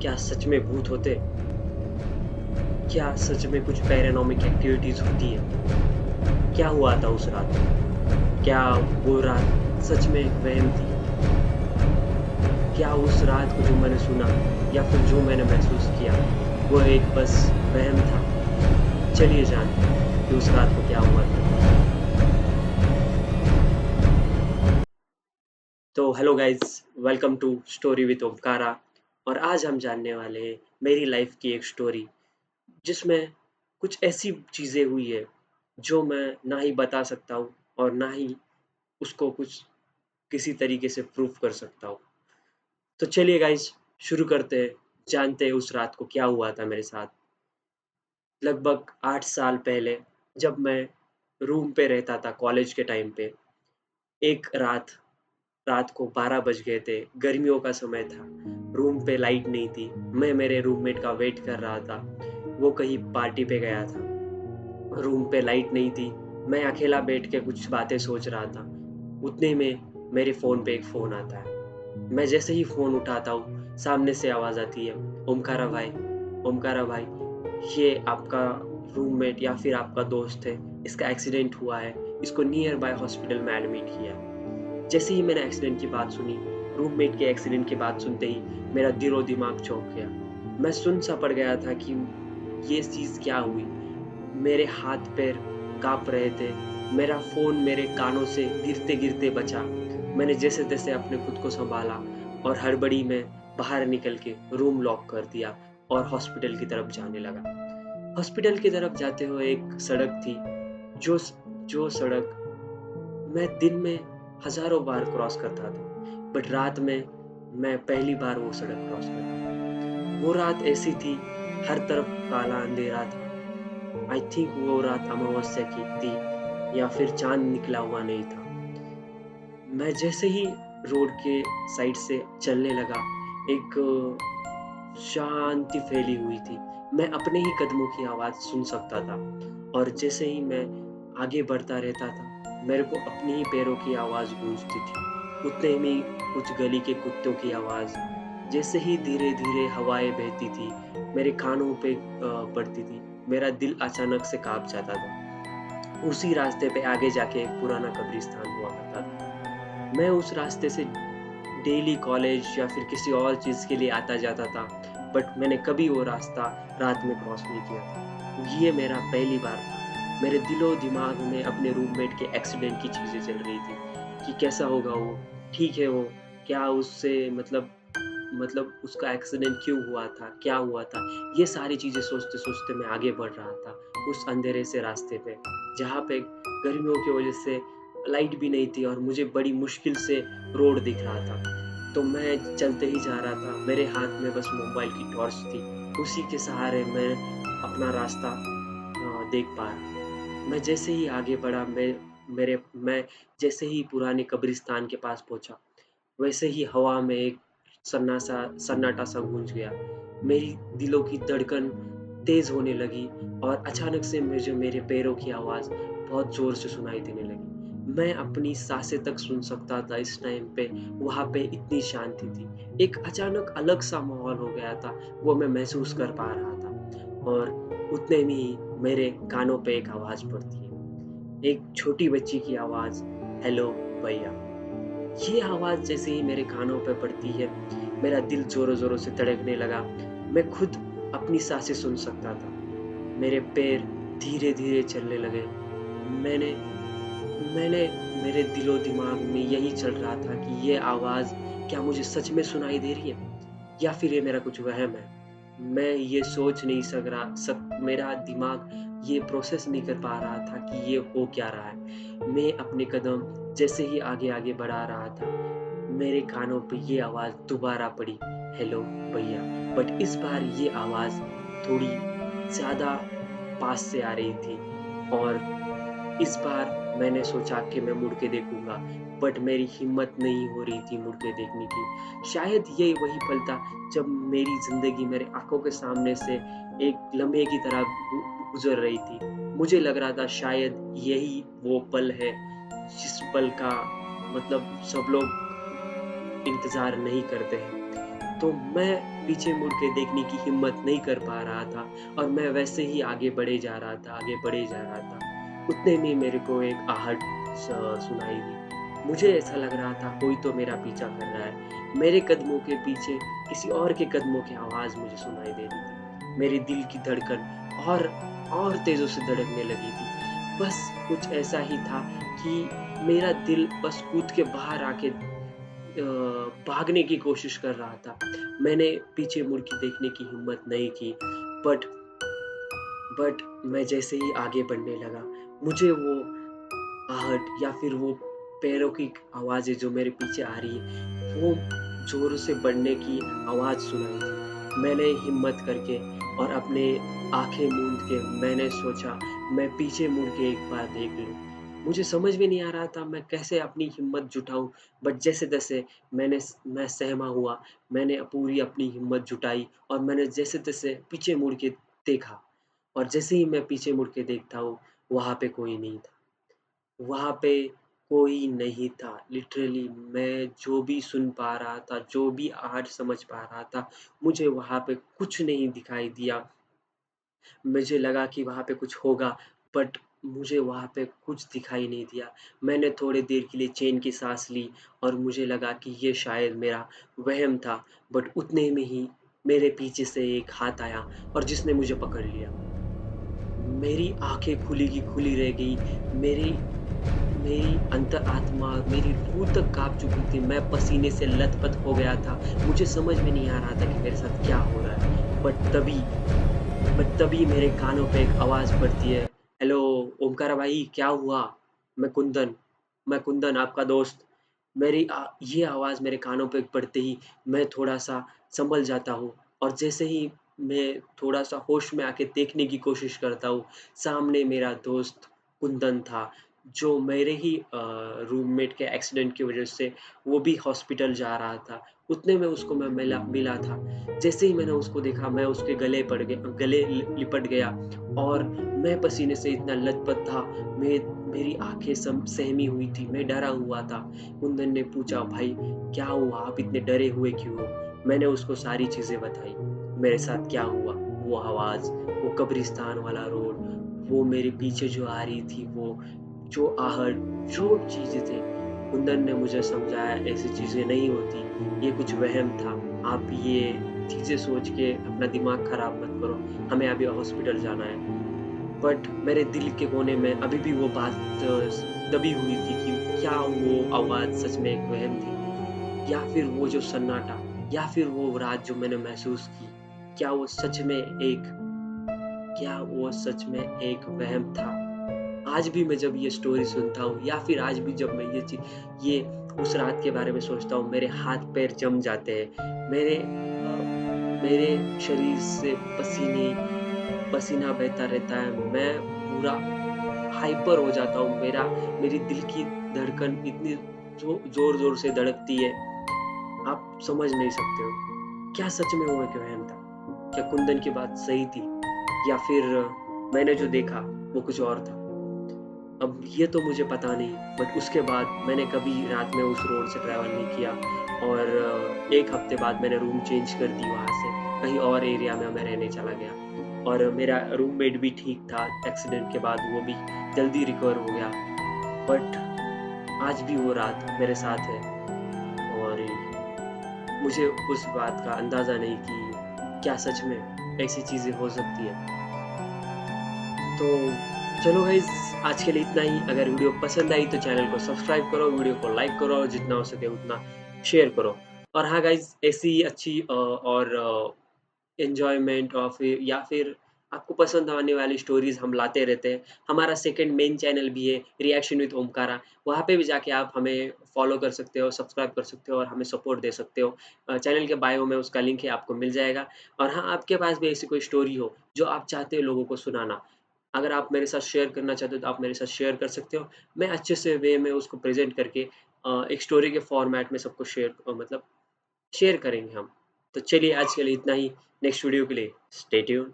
क्या सच में भूत होते? क्या सच में कुछ पैरानॉर्मल एक्टिविटीज होती है? क्या हुआ था उस रात? क्या वो रात सच में एक वहम थी? क्या उस रात को जो मैंने सुना या फिर जो मैंने महसूस किया वो एक बस वहम था? चलिए जानते हैं कि उस रात को क्या हुआ था। तो hello guys, welcome to story with Omkara. और आज हम जानने वाले हैं मेरी लाइफ की एक स्टोरी जिसमें कुछ ऐसी चीज़ें हुई है जो मैं ना ही बता सकता हूँ और ना ही उसको कुछ किसी तरीके से प्रूफ कर सकता हूँ। तो चलिए गाइस, शुरू करते हैं, जानते हैं उस रात को क्या हुआ था मेरे साथ। लगभग 8 साल पहले जब मैं रूम पे रहता था कॉलेज के टाइम पे, एक रात रात को 12 बज गए थे, गर्मियों का समय था, रूम पे लाइट नहीं थी, मैं मेरे रूममेट का वेट कर रहा था, वो कहीं पार्टी पे गया था। रूम पे लाइट नहीं थी, मैं अकेला बैठ के कुछ बातें सोच रहा था। उतने में मेरे फ़ोन पे एक फ़ोन आता है। मैं जैसे ही फ़ोन उठाता हूँ, सामने से आवाज़ आती है, ओमकारा भाई, ये आपका रूममेट या फिर आपका दोस्त है, इसका एक्सीडेंट हुआ है, इसको नियर बाय हॉस्पिटल में एडमिट किया है। जैसे ही मैंने एक्सीडेंट की बात सुनी, रूममेट के एक्सीडेंट की बात सुनते ही मेरा दिलो-दिमाग चौंक गया। मैं सुन्न-सा पड़ गया था कि ये चीज़ क्या हुई? मेरे हाथ-पैर काँप रहे थे। मेरा फ़ोन मेरे कानों से गिरते-गिरते बचा। मैंने जैसे-तैसे अपने खुद को सँभाला और हड़बड़ी में बाहर निकल के रूम लॉक कर दिया और हॉस्पिटल की तरफ जाने लगा। हॉस्पिटल की तरफ जाते हुए एक सड़क थी, जो स जो सड़क मैं दिन में हज़ारों बार क्रॉस करता था, बट रात में मैं पहली बार वो सड़क क्रॉस कर रहा था। वो रात ऐसी थी, हर तरफ काला अंधेरा था। आई थिंक वो रात अमावस्या की थी या फिर चाँद निकला हुआ नहीं था। मैं जैसे ही रोड के साइड से चलने लगा, एक शांति फैली हुई थी। मैं अपने ही कदमों की आवाज़ सुन सकता था और जैसे ही मैं आगे बढ़ता रहता था, मेरे को अपने ही पैरों की आवाज़ गूँजती थी। उतने में कुछ गली के कुत्तों की आवाज़, जैसे ही धीरे-धीरे हवाएँ बहती थी, मेरे कानों पे पड़ती थी, मेरा दिल अचानक से काँप जाता था। उसी रास्ते पे आगे जाके एक पुराना कब्रिस्तान हुआ करता था। मैं उस रास्ते से डेली कॉलेज या फिर किसी और चीज़ के लिए आता-जाता था, बट मैंने कभी वो रास्ता रात में क्रॉस नहीं किया था। ये मेरा पहली बार था। मेरे दिलो-दिमाग में अपने रूममेट के एक्सीडेंट की चीज़ें चल रही थी कि कैसा होगा वो? ठीक है वो? क्या उससे मतलब उसका एक्सीडेंट क्यों हुआ था? क्या हुआ था? ये सारी चीज़ें सोचते-सोचते मैं आगे बढ़ रहा था, उस अंधेरे से रास्ते पे, जहाँ पे गर्मियों की वजह से लाइट भी नहीं थी और मुझे बड़ी मुश्किल से रोड दिख रहा था। तो मैं चलते ही जा रहा था, मेरे हाथ में बस मोबाइल की टॉर्च थी, उसी के सहारे मैं अपना रास्ता देख पा रहा। मैं जैसे ही आगे बढ़ा, मैं जैसे ही पुराने कब्रिस्तान के पास पहुँचा, वैसे ही हवा में एक सन्नाटा-सा गूँज गया। मेरी दिलों की धड़कन तेज़ होने लगी और अचानक से मुझे मेरे पैरों की आवाज़ बहुत ज़ोर से सुनाई देने लगी। मैं अपनी साँसें तक सुन सकता था इस टाइम पे, वहाँ पे इतनी शांति थी। एक अचानक अलग-सा माहौल हो गया था, वो मैं महसूस कर पा रहा था और उतने में ही मेरे कानों पे एक आवाज़ पड़ती है। एक छोटी बच्ची की आवाज़, "हेलो भैया।" ये आवाज़ जैसे ही मेरे कानों पे पड़ती है, मेरा दिल ज़ोरों-ज़ोरों से धड़कने लगा। मैं खुद अपनी साँसें सुन सकता था। मेरे पैर धीरे-धीरे चलने लगे। मैंने मैंने मेरे दिलो-दिमाग में यही चल रहा था कि ये आवाज़ क्या मुझे सच में सुनाई दे रही है या फिर ये मेरा कुछ वहम है? मैं ये सोच नहीं सक रहा सक मेरा दिमाग ये प्रोसेस नहीं कर पा रहा था कि ये हो क्या रहा है। मैं अपने कदम जैसे ही आगे-आगे बढ़ा रहा था, मेरे कानों पे ये आवाज़ दोबारा पड़ी, "हेलो भैया।" बट इस बार ये आवाज़ थोड़ी ज़्यादा पास से आ रही थी और इस बार मैंने सोचा कि मैं मुड़ के देखूँगा, बट मेरी हिम्मत नहीं हो रही थी मुड़ के देखने की। शायद ये वही पल था जब मेरी ज़िंदगी मेरी आँखों के सामने से एक लम्हे की तरह गुज़र रही थी। मुझे लग रहा था शायद यही वो पल है, जिस पल का मतलब सब लोग इंतज़ार नहीं करते हैं। तो मैं पीछे मुड़ के देखने की हिम्मत नहीं कर पा रहा था और मैं वैसे ही आगे बढ़े जा रहा था, आगे बढ़े जा रहा था। उतने में मेरे को एक आहट सुनाई दी। मुझे ऐसा लग रहा था कोई तो मेरा पीछा कर रहा है। मेरे कदमों के पीछे किसी और के कदमों की आवाज़ मुझे सुनाई दे रही थी। मेरे दिल की धड़कन और तेज़ों से धड़कने लगी थी। बस कुछ ऐसा ही था कि मेरा दिल बस कूद के बाहर आके भागने की कोशिश कर रहा था। मैंने पीछे मुड़ के देखने की हिम्मत नहीं की, बट बट मैं जैसे ही आगे बढ़ने लगा, मुझे वो आहट या फिर वो पैरों की आवाज़ें जो मेरे पीछे आ रही है, वो ज़ोर से बढ़ने की आवाज़ सुनाई दी। मैंने हिम्मत करके और अपने आँखें मूंद के मैंने सोचा मैं पीछे मुड़ के एक बार देख लूँ। मुझे समझ में नहीं आ रहा था मैं कैसे अपनी हिम्मत जुटाऊँ, बट जैसे-तैसे मैं सहमा हुआ, मैंने पूरी अपनी हिम्मत जुटाई और मैंने जैसे-तैसे पीछे मुड़ के देखा और जैसे ही मैं पीछे मुड़ के देखता हूँ, वहाँ पे कोई नहीं था। वहाँ पे कोई नहीं था। लिटरली मैं जो भी सुन पा रहा था, जो भी आज समझ पा रहा था, मुझे वहाँ पे कुछ नहीं दिखाई दिया। मुझे लगा कि वहाँ पे कुछ होगा, बट मुझे वहाँ पे कुछ दिखाई नहीं दिया। मैंने थोड़ी देर के लिए चैन की साँस ली और मुझे लगा कि ये शायद मेरा वहम था, बट उतने में ही मेरे पीछे से एक हाथ आया और जिसने मुझे पकड़ लिया। मेरी आँखें खुली की खुली रह गई। मेरी मेरी अंतरात्मा, मेरी रूह तक काँप चुकी थी। मैं पसीने से लथपथ हो गया था। मुझे समझ में नहीं आ रहा था कि मेरे साथ क्या हो रहा है। बट तभी मेरे कानों पे एक आवाज़ पड़ती है, "हेलो ओमकारा भाई क्या हुआ? मैं कुंदन मैं कुंदन आपका दोस्त।" ये आवाज़ मेरे कानों पे पड़ते ही मैं थोड़ा-सा सँभल जाता हूँ और जैसे ही मैं थोड़ा-सा होश में आके देखने की कोशिश करता हूँ, सामने मेरा दोस्त कुंदन था, जो मेरे ही रूममेट के एक्सीडेंट की वज़ह से वो भी हॉस्पिटल जा रहा था। उतने में उसको मैं मिला मिला था। जैसे ही मैंने उसको देखा, मैं उसके गले लिपट गया और मैं पसीने से इतना लथपथ था, मेरी आँखें सहमी हुई थी, मैं डरा हुआ था। कुंदन ने पूछा, "भाई क्या हुआ? आप इतने डरे हुए क्यों हो?" मैंने उसको सारी चीज़ें बताई, मेरे साथ क्या हुआ, वो आवाज़, वो कब्रिस्तान वाला रोड, वो मेरे पीछे जो आ रही थी वो, जो आहट, जो चीज़ें थे। कुंदन ने मुझे समझाया ऐसी चीज़ें नहीं होती, ये कुछ वहम था। आप ये चीज़ें सोच के अपना दिमाग खराब मत करो, हमें अभी हॉस्पिटल जाना है। बट मेरे दिल के कोने में अभी भी वो बात दबी हुई थी कि क्या वो आवाज़ सच में एक वहम थी या फिर वो जो सन्नाटा या फिर वो रात जो मैंने महसूस की, क्या वो सच में एक क्या वो सच में एक वहम था? आज भी मैं जब ये स्टोरी सुनता हूँ या फिर आज भी जब मैं ये उस रात के बारे में सोचता हूँ, मेरे हाथ-पैर जम जाते हैं। मेरे शरीर से पसीना बहता रहता है। मैं पूरा हाइपर हो जाता हूँ। मेरी दिल की धड़कन इतनी ज़ोर-ज़ोर से धड़कती है, आप समझ नहीं सकते हो। क्या सच में वो एक वहम था? क्या कुंदन की बात सही थी? या फिर मैंने जो देखा वो कुछ और था? अब ये तो मुझे पता नहीं, बट उसके बाद मैंने कभी रात में उस रोड से ट्रैवल नहीं किया और 1 हफ्ते बाद मैंने रूम चेंज कर दी वहाँ से, कहीं और एरिया में मैं रहने चला गया और मेरा रूममेट भी ठीक था, एक्सीडेंट के बाद वो भी जल्दी रिकवर हो गया। बट आज भी वो रात मेरे साथ है और मुझे उस बात का अंदाज़ा नहीं कि क्या सच में ऐसी चीज़ें हो सकती हैं। तो चलो गाइज़ आज के लिए इतना ही। अगर वीडियो पसंद आई तो चैनल को सब्सक्राइब करो, वीडियो को लाइक करो और जितना हो सके उतना शेयर करो। और हाँ गाइज़ ऐसी ही अच्छी और एन्जॉयमेंट और फिर या फिर आपको पसंद आने वाली स्टोरीज़ हम लाते रहते हैं। हमारा सेकंड मेन चैनल भी है रिएक्शन विद ओमकारा, वहाँ पे भी जाके आप हमें फ़ॉलो कर सकते हो, सब्सक्राइब कर सकते हो और हमें सपोर्ट दे सकते हो। चैनल के बायो में उसका लिंक है, आपको मिल जाएगा। और हाँ, आपके पास भी ऐसी कोई स्टोरी हो जो आप चाहते हो लोगों को सुनाना, अगर आप मेरे साथ शेयर करना चाहते हो तो आप मेरे साथ शेयर कर सकते हो। मैं अच्छे से वे में उसको प्रेज़ेंट करके एक स्टोरी के फ़ॉर्मेट में सबको मतलब शेयर करेंगे हम। तो चलिए आज के लिए इतना ही, नेक्स्ट वीडियो के लिए स्टे ट्यून्ड।